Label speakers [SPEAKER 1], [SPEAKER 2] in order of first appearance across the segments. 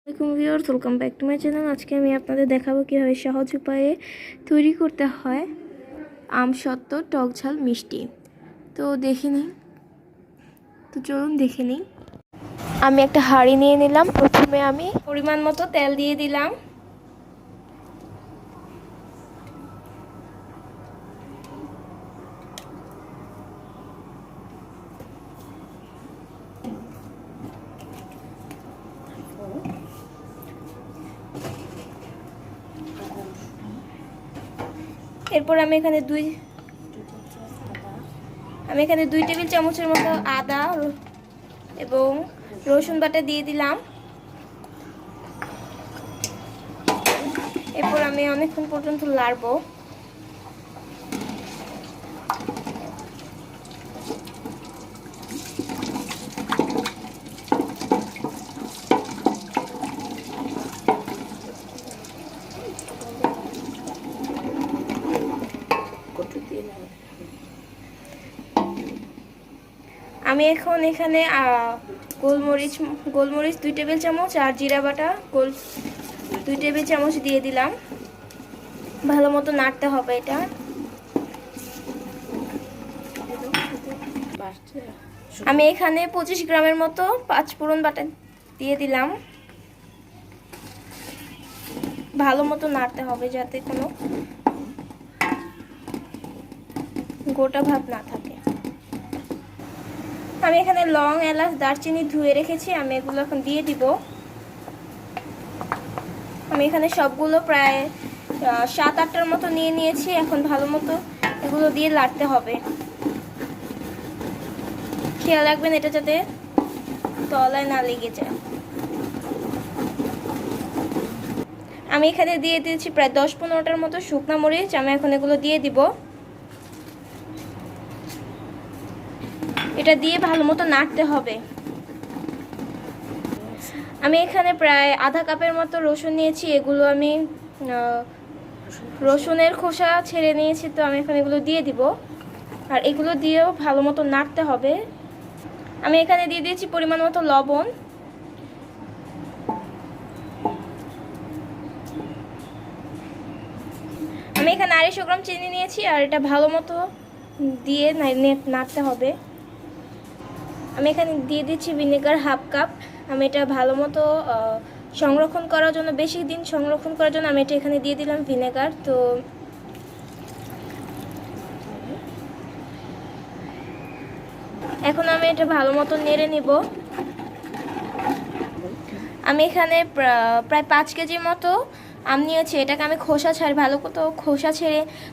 [SPEAKER 1] আসসালামু আলাইকুম viewers, welcome back to my channel. আজকে আমি আপনাদের দেখাবো কীভাবে সহজ উপায়ে তৈরি করতে হয় আমসত্ত্ব টক ঝাল মিষ্টি। তো চলুন দেখে নিই। আমি একটা হাঁড়ি নিয়ে নিলাম। প্রথমে আমি পরিমাণ মতো তেল দিয়ে দিলাম। এরপর আমি এখানে দুই টেবিল চামচের মতো আদা এবং রসুন বাটা দিয়ে দিলাম। এরপর আমি অনেকক্ষণ পর্যন্ত নাড়বো। আমি এখন এখানে গোলমরিচ 2 টেবিল চামচ আর জিরা বাটা 2 টেবিল চামচ দিয়ে দিলাম। ভালো মতো নাড়তে হবে এটা। আমি এখানে 25 গ্রামের মতো 5 ফোড়ন বাটা দিয়ে দিলাম। ভালো মতো নাড়তে হবে যাতে কোনো গোটা ভাব না থাকে। আমি এখানে লং, এলাচ, দারচিনি ধুয়ে রেখেছি, আমি এগুলো এখন দিয়ে দিব। আমি এখানে সবগুলো প্রায় 7-8টার মতো নিয়ে নিয়েছি। এখন ভালো মতো এগুলো দিয়ে নাড়তে হবে। খেয়াল রাখবেন এটা যাতে তলায় না লেগে যায়। আমি এখানে দিয়ে দিয়েছি প্রায় 10-15টার মতো শুকনা মরিচ। আমি এখন এগুলো দিয়ে দিব। এটা দিয়ে ভালো মতো নাড়তে হবে। আমি এখানে প্রায় আধা কাপের মতো রসুন নিয়েছি। এগুলো আমি রসুনের খোসা ছেড়ে নিয়েছি, তো আমি এখানে এগুলো দিয়ে দিব। আর এগুলো দিয়েও ভালো মতো নাড়তে হবে। আমি এখানে দিয়ে দিয়েছি পরিমাণ মতো লবণ। আমি এখানে 250 গ্রাম চিনি নিয়েছি, আর এটা ভালো মতো দিয়ে নাড়তে হবে। আমি এখানে দিয়ে দিচ্ছি ভিনেগার 1/2 কাপ। আমি এটা ভালো মতো সংরক্ষণ করার জন্য, বেশি দিন সংরক্ষণ করার জন্য আমি এটা এখানে দিয়ে দিলাম ভিনেগার। তো এখন আমি এটা ভালো মতো নেড়ে নিব। আমি এখানে প্রায় 5 কেজির মতো আম নিয়েছি। এটাকে আমি ভালো মতো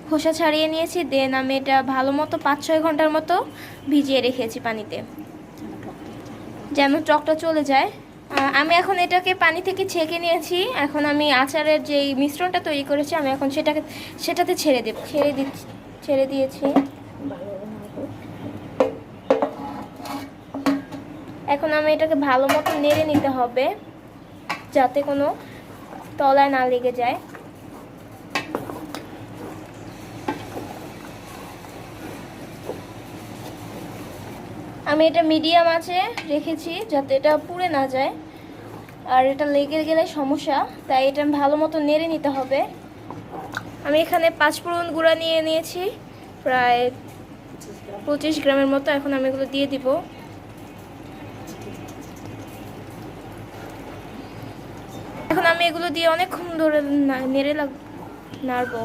[SPEAKER 1] খোসা ছাড়িয়ে নিয়েছি। দেন আমি এটা ভালো মতো 5-6 ঘন্টার মতো ভিজিয়ে রেখেছি পানিতে, যেন টকটা চলে যায়। আমি এখন এটাকে পানি থেকে ছেঁকে নিয়েছি। এখন আমি আচারের যে মিশ্রণটা তৈরি করেছি, আমি এখন সেটাতে ছেড়ে দিয়েছি। এখন আমি এটাকে ভালো মতো নেড়ে নিতে হবে যাতে কোনো তলায় না লেগে যায়। আমি এটা মিডিয়াম আঁচে রেখেছি যাতে এটা পুড়ে না যায়, আর এটা লেগে গেলে সমস্যা, তাই এটা ভালো মতো নেড়ে নিতে হবে। আমি এখানে 5 ফোড়ন গুঁড়া নিয়ে নিয়েছি প্রায় 25 গ্রামের মতো। এখন আমি এগুলো দিয়ে দিব। এখন আমি এগুলো দিয়ে অনেকক্ষণ ধরে নাড়বো।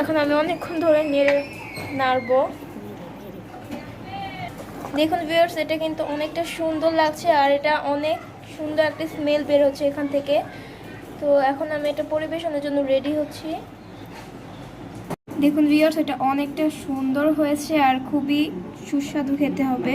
[SPEAKER 1] এখন আমি অনেকক্ষণ ধরে নাড়বো। দেখুন ভিউয়ার্স, এটা কিন্তু অনেকটা সুন্দর লাগছে, আর এটা অনেক সুন্দর একটা স্মেল বের হচ্ছে এখান থেকে। তো এখন আমি এটা পরিবেশনের জন্য রেডি হচ্ছি। দেখুন ভিউয়ার্স, এটা অনেকটা সুন্দর হয়েছে আর খুবই সুস্বাদু খেতে হবে।